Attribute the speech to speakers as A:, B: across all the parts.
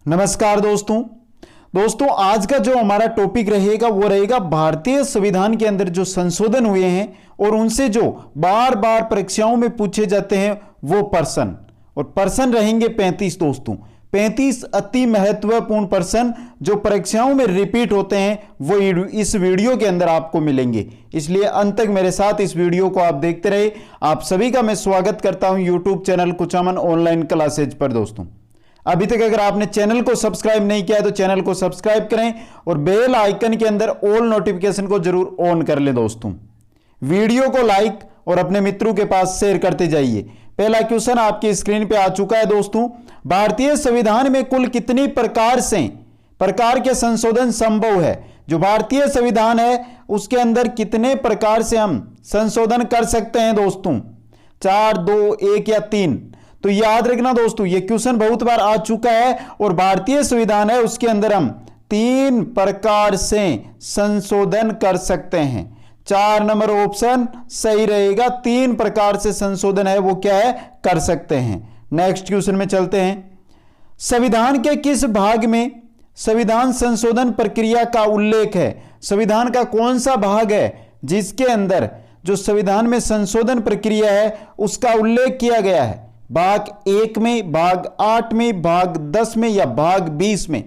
A: नमस्कार दोस्तों आज का जो हमारा टॉपिक रहेगा वो रहेगा भारतीय संविधान के अंदर जो संशोधन हुए हैं और उनसे जो बार बार परीक्षाओं में पूछे जाते हैं वो प्रश्न। और प्रश्न रहेंगे 35 दोस्तों, 35 अति महत्वपूर्ण प्रश्न जो परीक्षाओं में रिपीट होते हैं वो इस वीडियो के अंदर आपको मिलेंगे। इसलिए अंत तक मेरे साथ इस वीडियो को आप देखते रहे। आप सभी का मैं स्वागत करता हूं YouTube channel Kuchaman online classes पर। दोस्तों अभी तक अगर आपने चैनल को सब्सक्राइब नहीं किया है तो चैनल को सब्सक्राइब करें और बेल आइकन के अंदर ऑल नोटिफिकेशन को जरूर ऑन कर लें। दोस्तों वीडियो को लाइक और अपने मित्रों के पास शेयर करते जाइए। पहला क्वेश्चन आपकी स्क्रीन पे आ चुका है दोस्तों, भारतीय संविधान में कुल कितनी प्रकार के संशोधन संभव है। जो भारतीय संविधान है उसके अंदर कितने प्रकार से हम संशोधन कर सकते हैं दोस्तों, 4, 2, 1 या 3। तो याद रखना दोस्तों ये क्वेश्चन बहुत बार आ चुका है और भारतीय संविधान है उसके अंदर हम 3 प्रकार से संशोधन कर सकते हैं। 4 नंबर ऑप्शन सही रहेगा, 3 प्रकार से संशोधन है वो क्या है कर सकते हैं। नेक्स्ट क्वेश्चन में चलते हैं, संविधान के किस भाग में संविधान संशोधन प्रक्रिया का उल्लेख है। संविधान का कौन सा भाग है जिसके अंदर जो संविधान में संशोधन प्रक्रिया है उसका उल्लेख किया गया है। भाग 1 में, भाग 8 में, भाग 10 में या भाग 20 में।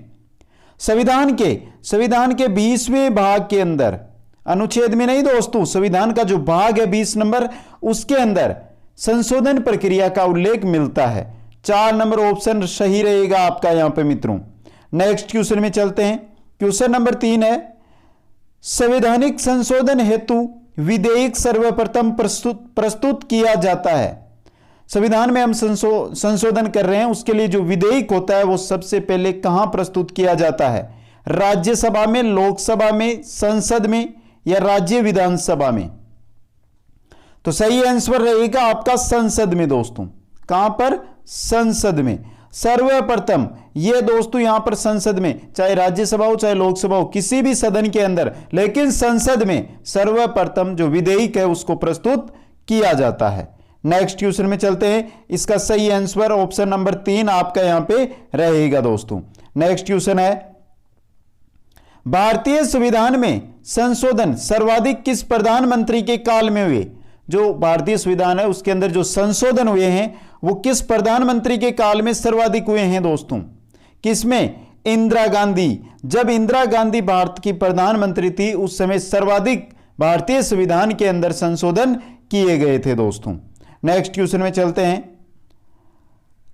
A: संविधान के 20वें भाग के अंदर, अनुच्छेद में नहीं दोस्तों, संविधान का जो भाग है 20 नंबर उसके अंदर संशोधन प्रक्रिया का उल्लेख मिलता है। 4 नंबर ऑप्शन सही रहेगा आपका यहां पे मित्रों। नेक्स्ट क्वेश्चन में चलते हैं, क्वेश्चन नंबर 3 है, संवैधानिक संशोधन हेतु विधेयक सर्वप्रथम प्रस्तुत किया जाता है। संविधान में हम संशोधन कर रहे हैं उसके लिए जो विधेयक होता है वो सबसे पहले कहां प्रस्तुत किया जाता है, राज्यसभा में, लोकसभा में, संसद में या राज्य विधानसभा में। तो सही आंसर रहेगा आपका संसद में दोस्तों। कहां पर? संसद में सर्वप्रथम। ये दोस्तों यहां पर संसद में, चाहे राज्यसभा हो चाहे लोकसभा हो, किसी भी सदन के अंदर, लेकिन संसद में सर्वप्रथम जो विधेयक है उसको प्रस्तुत किया जाता है। नेक्स्ट क्वेश्चन में चलते हैं, इसका सही आंसर ऑप्शन नंबर 3 आपका यहां पे रहेगा दोस्तों। नेक्स्ट क्वेश्चन है, भारतीय संविधान में संशोधन सर्वाधिक किस प्रधानमंत्री के काल में हुए। जो भारतीय संविधान है उसके अंदर जो संशोधन हुए हैं वो किस प्रधानमंत्री के काल में सर्वाधिक हुए हैं दोस्तों। किसमें? इंदिरा गांधी। जब इंदिरा गांधी भारत की प्रधानमंत्री थी उस समय सर्वाधिक भारतीय संविधान के अंदर संशोधन किए गए थे दोस्तों। नेक्स्ट क्वेश्चन में चलते हैं,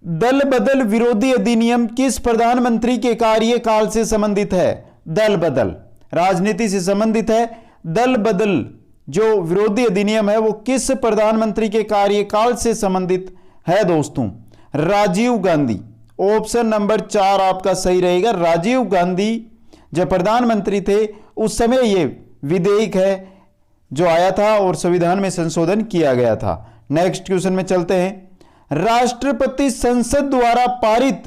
A: दल बदल विरोधी अधिनियम किस प्रधानमंत्री के कार्यकाल से संबंधित है। दल बदल राजनीति से संबंधित है। दल बदल जो विरोधी अधिनियम है वो किस प्रधानमंत्री के कार्यकाल से संबंधित है दोस्तों। राजीव गांधी। ऑप्शन नंबर 4 आपका सही रहेगा। राजीव गांधी जब प्रधानमंत्री थे उस समय ये विधेयक है जो आया था और संविधान में संशोधन किया गया था। नेक्स्ट क्वेश्चन में चलते हैं, राष्ट्रपति संसद द्वारा पारित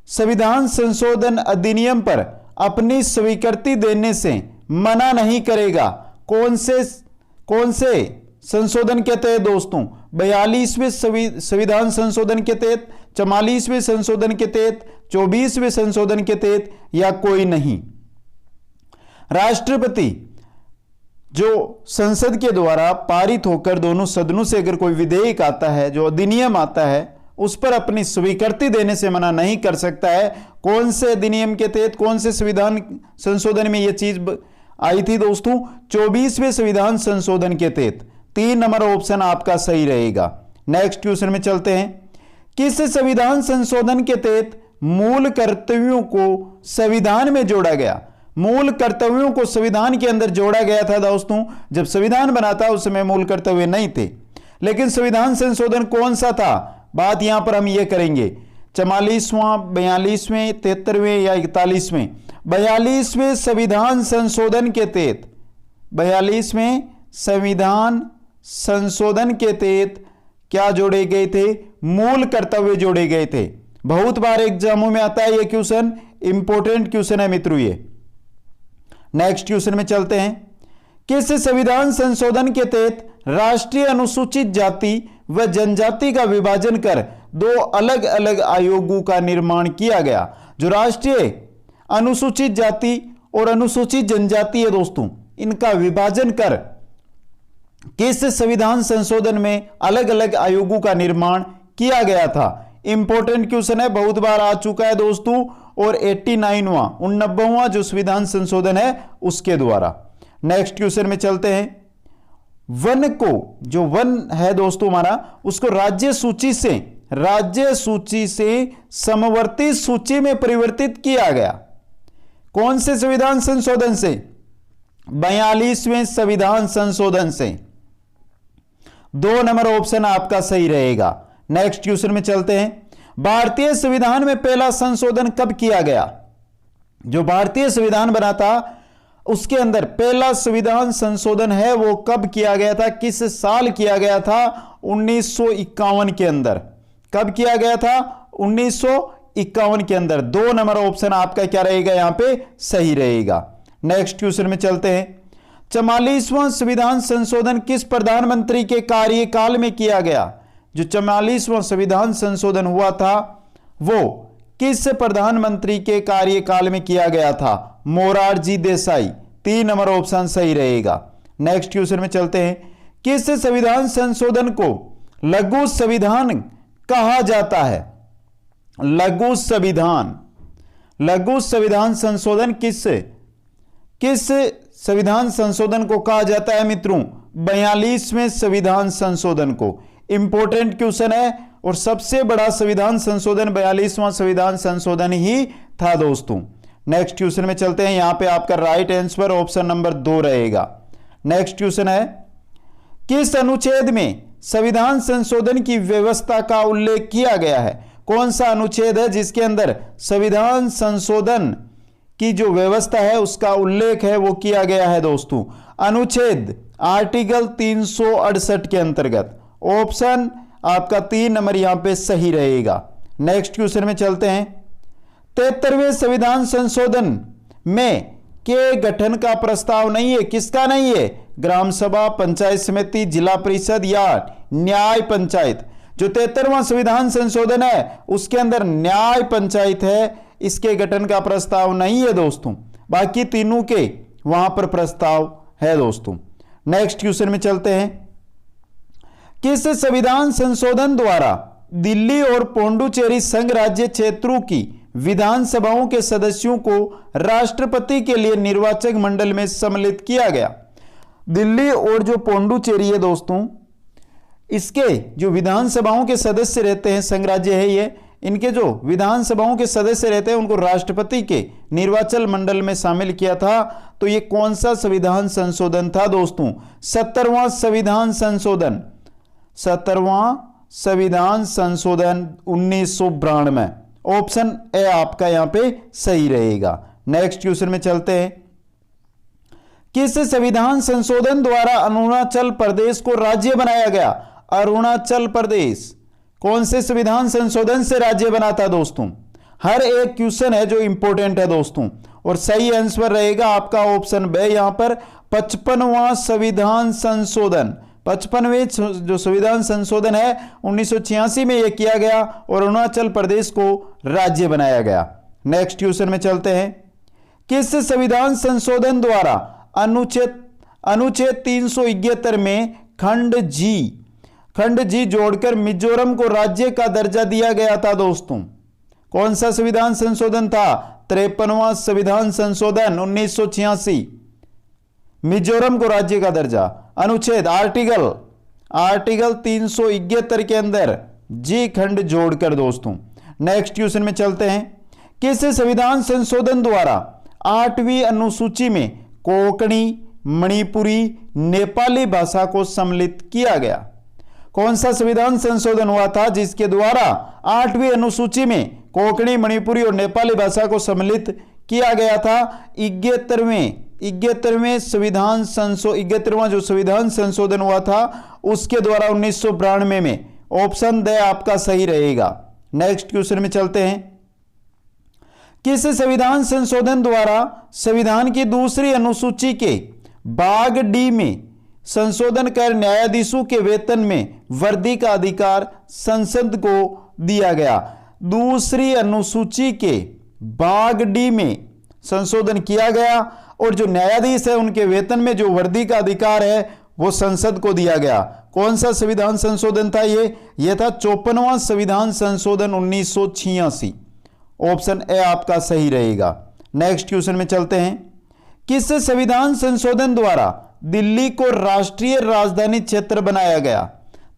A: संविधान संशोधन अधिनियम पर अपनी स्वीकृति देने से मना नहीं करेगा। कौन से संशोधन के तहत दोस्तों? 42वें संविधान संशोधन के तहत, 44वें संशोधन के तहत, 24वें संशोधन के तहत या कोई नहीं। राष्ट्रपति जो संसद के द्वारा पारित होकर दोनों सदनों से अगर कोई विधेयक आता है, जो अधिनियम आता है, उस पर अपनी स्वीकृति देने से मना नहीं कर सकता है। कौन से अधिनियम के तहत, कौन से संविधान संशोधन में यह चीज आई थी दोस्तों? 24वें संविधान संशोधन के तहत। 3 नंबर ऑप्शन आपका सही रहेगा। नेक्स्ट क्वेश्चन में चलते हैं, किस संविधान संशोधन के तहत मूल कर्तव्यों को संविधान में जोड़ा गया। मूल कर्तव्यों को संविधान के अंदर जोड़ा गया था दोस्तों। जब संविधान बना था उस समय मूल कर्तव्य नहीं थे, लेकिन संविधान संशोधन कौन सा था, बात यहां पर हम ये करेंगे। 44वां, 42वें, 73वें या 41वें। 42वें संविधान संशोधन के तहत, 42वें संविधान संशोधन के तहत क्या जोड़े गए थे? मूल कर्तव्य जोड़े गए थे। बहुत बार एग्जामों में आता है ये क्वेश्चन, इंपॉर्टेंट क्वेश्चन है मित्रों ये। नेक्स्ट क्वेश्चन में चलते हैं, किस संविधान संशोधन के तहत राष्ट्रीय अनुसूचित जाति व जनजाति का विभाजन कर दो अलग अलग आयोगों का निर्माण किया गया। जो राष्ट्रीय अनुसूचित जाति और अनुसूचित जनजाति है दोस्तों, इनका विभाजन कर किस संविधान संशोधन में अलग अलग आयोगों का निर्माण किया गया था। इंपॉर्टेंट क्वेश्चन है, बहुत बार आ चुका है दोस्तों। और 89वां 89वां जो संविधान संशोधन है उसके द्वारा। नेक्स्ट क्वेश्चन में चलते हैं। वन को, जो वन है दोस्तों हमारा, उसको राज्य सूची से समवर्ती सूची में परिवर्तित किया गया। कौन से संविधान संशोधन से? 42वें संविधान संशोधन से। 2 नंबर ऑप्शन आपका सही रहेगा। नेक्स्ट क्वेश्चन में चलते हैं। भारतीय संविधान में पहला संशोधन कब किया गया? जो भारतीय संविधान बना था उसके अंदर पहला संविधान संशोधन है वो कब किया गया था, किस साल किया गया था? 1951 के अंदर। कब किया गया था? 1951 के अंदर। 2 नंबर ऑप्शन आपका क्या रहेगा यहां पे सही रहेगा। नेक्स्ट क्वेश्चन में चलते हैं। 44वां संविधान संशोधन किस प्रधानमंत्री के कार्यकाल में किया गया? जो 44वां संविधान संशोधन हुआ था वो किस प्रधानमंत्री के कार्यकाल में किया गया था? मोरारजी देसाई। 3 नंबर ऑप्शन सही रहेगा। नेक्स्ट क्वेश्चन में चलते हैं। किस संविधान संशोधन को लघु संविधान कहा जाता है? लघु संविधान संशोधन किस संविधान संशोधन को कहा जाता है मित्रों? 42वें संविधान संशोधन को। इंपॉर्टेंट क्वेश्चन है और सबसे बड़ा संविधान संशोधन 42वां संविधान संशोधन ही था दोस्तों। नेक्स्ट क्वेश्चन में चलते हैं। यहां पे आपका राइट आंसर ऑप्शन नंबर 2 रहेगा। नेक्स्ट क्वेश्चन है। किस अनुच्छेद में संविधान संशोधन की व्यवस्था का उल्लेख किया गया है? कौन सा अनुच्छेद है जिसके अंदर संविधान संशोधन की जो व्यवस्था है उसका उल्लेख है वो किया गया है दोस्तों? अनुच्छेद आर्टिकल 368 के अंतर्गत। ऑप्शन आपका 3 नंबर यहां पे सही रहेगा। नेक्स्ट क्वेश्चन में चलते हैं। 73वें संविधान संशोधन में के गठन का प्रस्ताव नहीं है। किसका नहीं है? ग्राम सभा, पंचायत समिति, जिला परिषद या न्याय पंचायत। जो 73वां संविधान संशोधन है उसके अंदर न्याय पंचायत है, इसके गठन का प्रस्ताव नहीं है दोस्तों। बाकी तीनों के वहां पर प्रस्ताव है दोस्तों। नेक्स्ट क्वेश्चन में चलते हैं। किस संविधान संशोधन द्वारा दिल्ली और पौंडुचेरी संघ राज्य क्षेत्रों की विधानसभाओं के सदस्यों को राष्ट्रपति के लिए निर्वाचक मंडल में सम्मिलित किया गया? दिल्ली और जो पौंडुचेरी है दोस्तों, इसके जो विधानसभाओं के सदस्य रहते हैं, संघ राज्य है ये, इनके जो विधानसभाओं के सदस्य रहते हैं उनको राष्ट्रपति के निर्वाचन मंडल में शामिल किया था। तो ये कौन सा संविधान संशोधन था दोस्तों? 17वां संविधान संशोधन। 17वां संविधान संशोधन 1992। ऑप्शन ए आपका यहां पे सही रहेगा। नेक्स्ट क्वेश्चन में चलते हैं। किस संविधान संशोधन द्वारा अरुणाचल प्रदेश को राज्य बनाया गया? अरुणाचल प्रदेश कौन से संविधान संशोधन से राज्य बना था दोस्तों? हर एक क्वेश्चन है जो इंपॉर्टेंट है दोस्तों और सही आंसर रहेगा आपका ऑप्शन बी। यहां पर 55वां संविधान संशोधन, 55वें जो संविधान संशोधन है 1986 में यह किया गया और अरुणाचल प्रदेश को राज्य बनाया गया। नेक्स्ट क्वेश्चन में चलते हैं। किस संविधान संशोधन द्वारा अनुच्छेद 371 में खंड जी जोड़कर मिजोरम को राज्य का दर्जा दिया गया था दोस्तों? कौन सा संविधान संशोधन था? 53वां संविधान संशोधन 1986। मिजोरम को राज्य का दर्जा अनुच्छेद आर्टिकल 371 के अंदर जी खंड जोड़कर दोस्तों। नेक्स्ट क्वेश्चन में चलते हैं। किस संविधान संशोधन द्वारा 8वीं अनुसूची में कोंकणी, मणिपुरी, नेपाली भाषा को सम्मिलित किया गया? कौन सा संविधान संशोधन हुआ था जिसके द्वारा 8वीं अनुसूची में कोंकणी, मणिपुरी और नेपाली भाषा को सम्मिलित किया गया था? 71वें जो संविधान संशोधन हुआ था उसके द्वारा 1992 में। ऑप्शन द आपका सही रहेगा। नेक्स्ट क्वेश्चन में चलते हैं। किस संविधान संशोधन द्वारा संविधान की दूसरी अनुसूची के भाग डी में संशोधन कर न्यायाधीशों के वेतन में वृद्धि का अधिकार संसद को दिया गया। दूसरी अनुसूची के भाग डी में संशोधन किया गया और जो न्यायाधीश है उनके वेतन में जो वृद्धि का अधिकार है वो संसद को दिया गया। कौन सा संविधान संशोधन था ये था 54वां संविधान संशोधन 1986। ऑप्शन ए आपका सही रहेगा। नेक्स्ट क्वेश्चन में चलते हैं। किस संविधान संशोधन द्वारा दिल्ली को राष्ट्रीय राजधानी क्षेत्र बनाया गया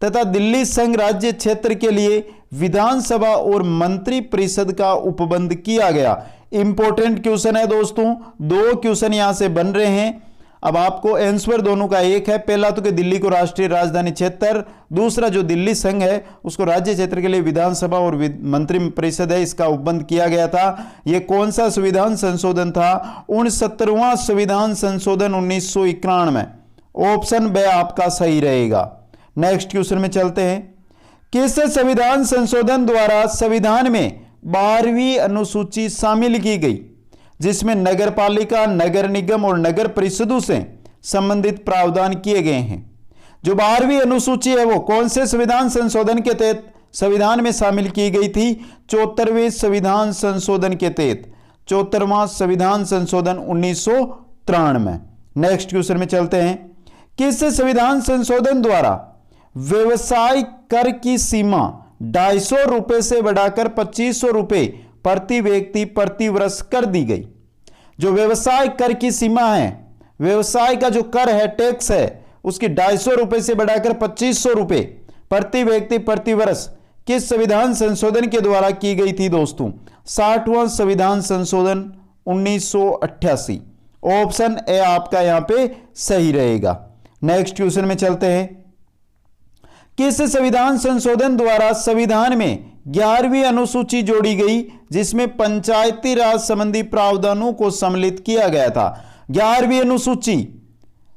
A: तथा दिल्ली संघ राज्य क्षेत्र के लिए विधानसभा और मंत्री परिषद का उपबंध किया गया? इंपॉर्टेंट क्वेश्चन है दोस्तों, दो क्वेश्चन यहां से बन रहे हैं। अब आपको आंसर दोनों का एक है। पहला तो कि दिल्ली को राष्ट्रीय राजधानी क्षेत्र, दूसरा जो दिल्ली संघ है उसको राज्य क्षेत्र के लिए विधानसभा और मंत्री परिषद है इसका उपबंध किया गया था। यह कौन सा संविधान संशोधन था? 69वां संविधान संशोधन 1991। ऑप्शन बी आपका सही रहेगा। नेक्स्ट क्वेश्चन में चलते हैं। किस संविधान संशोधन द्वारा संविधान में 12वीं अनुसूची शामिल की गई जिसमें नगर पालिका, नगर निगम और नगर परिषदों से संबंधित प्रावधान किए गए हैं? जो 12वीं अनुसूची है वो कौन से संविधान संशोधन के तहत संविधान में शामिल की गई थी? 74वें संविधान संशोधन के तहत, 74वां संविधान संशोधन 1993। नेक्स्ट क्वेश्चन में चलते हैं। किस संविधान संशोधन द्वारा व्यवसाय कर की सीमा 250 रुपए से बढ़ाकर 2500 रुपए प्रति व्यक्ति प्रति वर्ष कर दी गई? जो व्यवसाय कर की सीमा है, व्यवसाय का जो कर है, टैक्स है, उसकी 250 रुपए से बढ़ाकर 2500 रुपए प्रति व्यक्ति प्रति वर्ष किस संविधान संशोधन के द्वारा की गई थी दोस्तों? 60वां संविधान संशोधन 1988। ऑप्शन ए आपका यहां पे सही रहेगा। नेक्स्ट क्वेश्चन में चलते हैं। किस संविधान संशोधन द्वारा संविधान में 11वीं अनुसूची जोड़ी गई जिसमें पंचायती राज संबंधी प्रावधानों को सम्मिलित किया गया था? 11वीं अनुसूची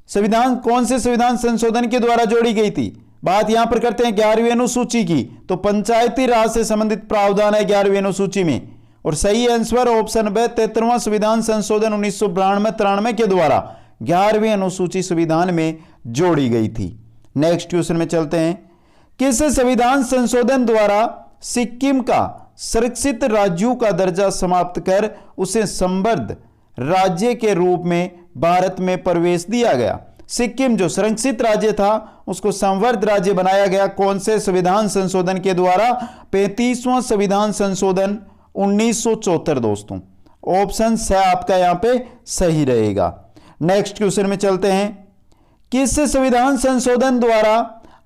A: संविधान कौन से संविधान संशोधन के द्वारा जोड़ी गई थी? बात यहां पर करते हैं 11वीं अनुसूची की, तो पंचायती राज से संबंधित प्रावधान है 11वीं अनुसूची में। और सही आंसर ऑप्शन बी 73वां संविधान संशोधन 1992-93 के द्वारा 11वीं अनुसूची संविधान में जोड़ी गई थी। नेक्स्ट क्वेश्चन में चलते हैं। किस संविधान संशोधन द्वारा सिक्किम का संरक्षित राज्यों का दर्जा समाप्त कर उसे संबद्ध राज्य के रूप में भारत में प्रवेश दिया गया? सिक्किम जो संरक्षित राज्य था उसको संवर्ध राज्य बनाया गया। कौन से संविधान संशोधन के द्वारा? 35वां संविधान संशोधन 1974 दोस्तों। ऑप्शन सी आपका यहां पे सही रहेगा। नेक्स्ट क्वेश्चन में चलते हैं। किस संविधान संशोधन द्वारा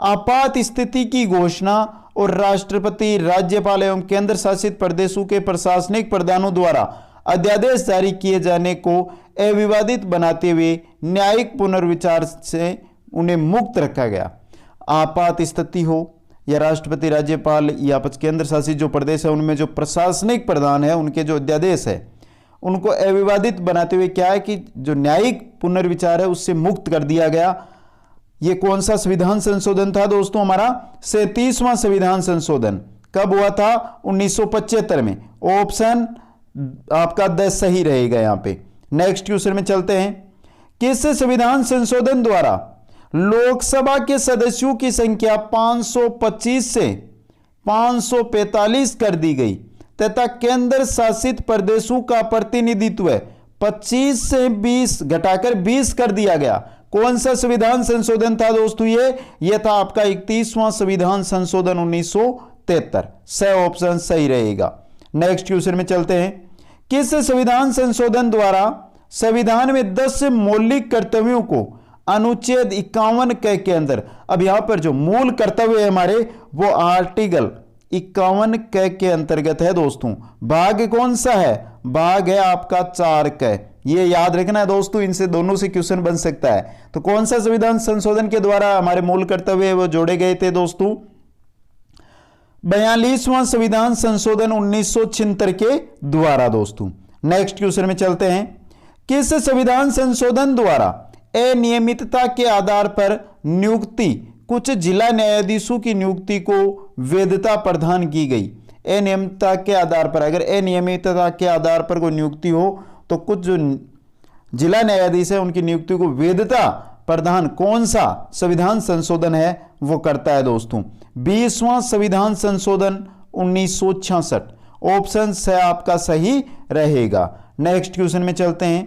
A: आपात स्थिति की घोषणा और राष्ट्रपति, राज्यपाल एवं केंद्र शासित प्रदेशों के प्रशासनिक प्रधानों द्वारा अध्यादेश जारी किए जाने को अविवादित बनाते हुए न्यायिक पुनर्विचार से उन्हें मुक्त रखा गया? आपात स्थिति हो या राष्ट्रपति, राज्यपाल या केंद्र शासित जो प्रदेश है उनमें जो प्रशासनिक प्रधान है उनके जो अध्यादेश है उनको अविवादित बनाते हुए क्या है कि जो न्यायिक पुनर्विचार है उससे मुक्त कर दिया गया। यह कौन सा संविधान संशोधन था दोस्तों? हमारा 37वां संविधान संशोधन। कब हुआ था? 1975 में। ऑप्शन आपका 10 सही रहेगा यहां पे। नेक्स्ट क्वेश्चन में चलते हैं। किस संविधान संशोधन द्वारा लोकसभा के सदस्यों की संख्या 525 से 545 कर दी गई तथा केंद्र शासित प्रदेशों का प्रतिनिधित्व 25 से 20 घटाकर 20 कर दिया गया? कौन सा संविधान संशोधन था दोस्तों? ये था आपका 31वां संविधान संशोधन 1973। सही ऑप्शन सही रहेगा। नेक्स्ट क्वेश्चन में चलते हैं। किस संविधान संशोधन द्वारा संविधान में 10 मौलिक कर्तव्यों को अनुच्छेद 51 के अंदर, अब यहां पर जो मूल कर्तव्य है हमारे वो आर्टिकल 51 के अंतर्गत है दोस्तों। भाग कौन सा है? भाग है आपका 4 क। ये याद रखना है दोस्तों, इनसे दोनों से क्वेश्चन बन सकता है। तो कौन सा संविधान संशोधन के द्वारा हमारे मूल कर्तव्य वो जोड़े गए थे दोस्तों? 42वां संविधान संशोधन 1976 के द्वारा दोस्तों। नेक्स्ट क्वेश्चन में चलते हैं। किस संविधान संशोधन द्वारा अनियमितता के आधार पर नियुक्ति कुछ जिला न्यायाधीशों की नियुक्ति को वैधता प्रदान की गई? अनियमितता के आधार पर, अगर अनियमितता के आधार पर कोई नियुक्ति हो तो कुछ जो जिला न्यायाधीश है उनकी नियुक्ति को वैधता प्रावधान कौन सा संविधान संशोधन है वो करता है दोस्तों? 20वां संविधान संशोधन 1966। ऑप्शन से आपका सही रहेगा। नेक्स्ट क्वेश्चन में चलते हैं।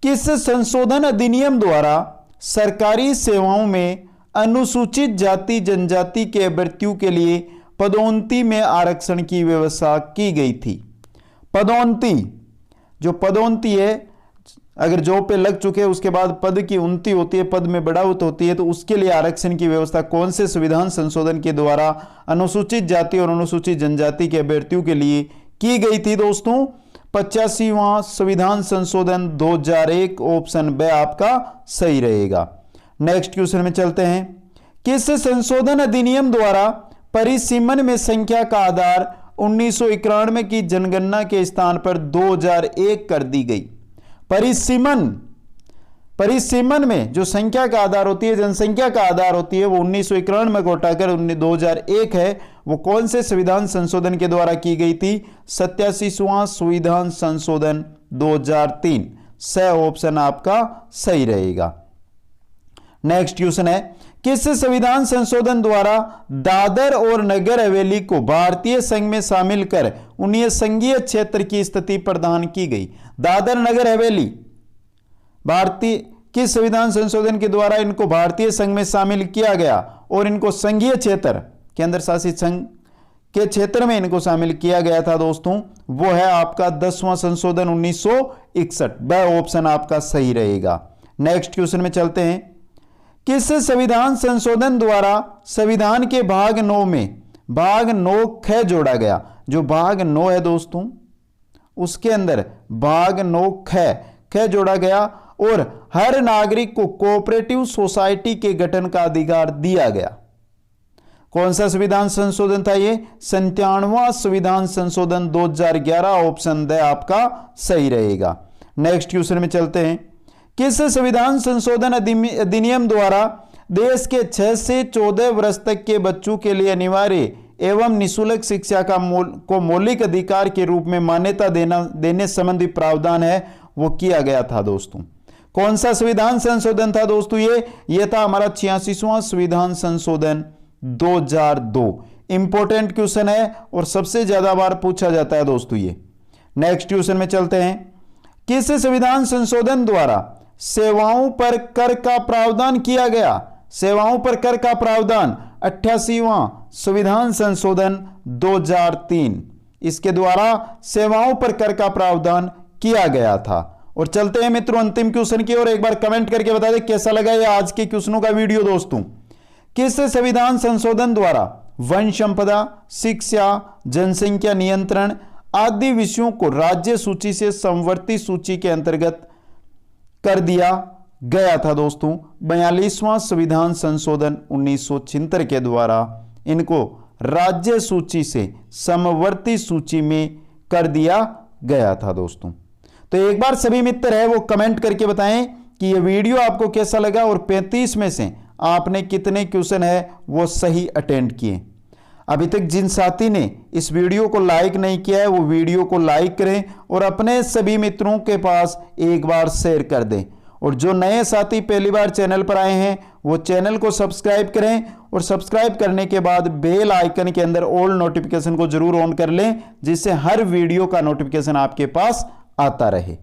A: किस संशोधन अधिनियम द्वारा सरकारी सेवाओं में अनुसूचित जाति जनजाति के अभ्यर्थियों के लिए पदोन्नति में आरक्षण की व्यवस्था की गई थी? पदोन्नति, जो पदोन्नति है, अगर जॉब पे लग चुके उसके बाद पद की उन्नति होती है, पद में बढ़ोतरी होती है, तो उसके लिए आरक्षण की व्यवस्था कौन से संविधान संशोधन के द्वारा अनुसूचित जाति और अनुसूचित जनजाति के अभ्यर्थियों के लिए की गई थी दोस्तों? 85वां संविधान संशोधन 2001। ऑप्शन बी आपका सही रहेगा। नेक्स्ट क्वेश्चन में चलते हैं। किस संशोधन अधिनियम द्वारा परिसीमन में संख्या का आधार 1991 की जनगणना के स्थान पर 2001 कर दी गई? परिसीमन में जो संख्या का आधार होती है, जनसंख्या का आधार होती है, वो 1991 को हटाकर 2001 है। वो कौन से संविधान संशोधन के द्वारा की गई थी? 87वां संविधान संशोधन 2003। स ऑप्शन आपका सही रहेगा। नेक्स्ट क्वेश्चन है। किस संविधान संशोधन द्वारा दादर और नगर हवेली को भारतीय संघ में शामिल कर उन्हें संघीय क्षेत्र की स्थिति प्रदान की गई? दादर नगर हवेली भारतीय किस संविधान संशोधन के द्वारा इनको भारतीय संघ में शामिल किया गया और इनको संघीय क्षेत्र केंद्र शासित संघ के क्षेत्र में इनको शामिल किया गया था दोस्तों? वो है आपका 10वां संशोधन 1961। ब ऑप्शन आपका सही रहेगा। नेक्स्ट क्वेश्चन में चलते हैं। किस संविधान संशोधन द्वारा संविधान के भाग 9 में भाग 9 ख जोड़ा गया? जो भाग 9 है दोस्तों, उसके अंदर भाग 9 ख जोड़ा गया और हर नागरिक को कोऑपरेटिव सोसाइटी के गठन का अधिकार दिया गया। कौन सा संविधान संशोधन था ये? 97वां संविधान संशोधन 2011। ऑप्शन द आपका सही रहेगा। नेक्स्ट क्वेश्चन में चलते हैं। किस संविधान संशोधन अधिनियम द्वारा देश के 6 से 14 वर्ष तक के बच्चों के लिए अनिवार्य एवं निःशुल्क शिक्षा को मौलिक अधिकार के रूप में मान्यता देने संबंधी प्रावधान है वो किया गया था दोस्तों? कौन सा संविधान संशोधन था दोस्तों? ये था हमारा 86वां संविधान संशोधन 2002। इंपॉर्टेंट क्वेश्चन है और सबसे ज्यादा बार पूछा जाता है दोस्तों ये। नेक्स्ट क्वेश्चन में चलते हैं। किस संविधान संशोधन द्वारा सेवाओं पर कर का प्रावधान किया गया? सेवाओं पर कर का प्रावधान 88वां संविधान संशोधन 2003। इसके द्वारा सेवाओं पर कर का प्रावधान किया गया था। और चलते हैं मित्रों अंतिम क्वेश्चन की ओर। एक बार कमेंट करके बता दें कैसा लगा ये आज के क्वेश्चनों का वीडियो दोस्तों। किस संविधान संशोधन द्वारा वन संपदा, शिक्षा, जनसंख्या नियंत्रण आदि विषयों को राज्य सूची से समवर्ती सूची के अंतर्गत कर दिया गया था दोस्तों? 42वां संविधान संशोधन 1976 के द्वारा इनको राज्य सूची से समवर्ती सूची में कर दिया गया था दोस्तों। तो एक बार सभी मित्र है वो कमेंट करके बताएं कि ये वीडियो आपको कैसा लगा और 35 में से आपने कितने क्वेश्चन है वो सही अटेंड किए। अभी तक जिन साथी ने इस वीडियो को लाइक नहीं किया है वो वीडियो को लाइक करें और अपने सभी मित्रों के पास एक बार शेयर कर दें। और जो नए साथी पहली बार चैनल पर आए हैं वो चैनल को सब्सक्राइब करें और सब्सक्राइब करने के बाद बेल आइकन के अंदर ऑल नोटिफिकेशन को जरूर ऑन कर लें, जिससे हर वीडियो का नोटिफिकेशन आपके पास आता रहे।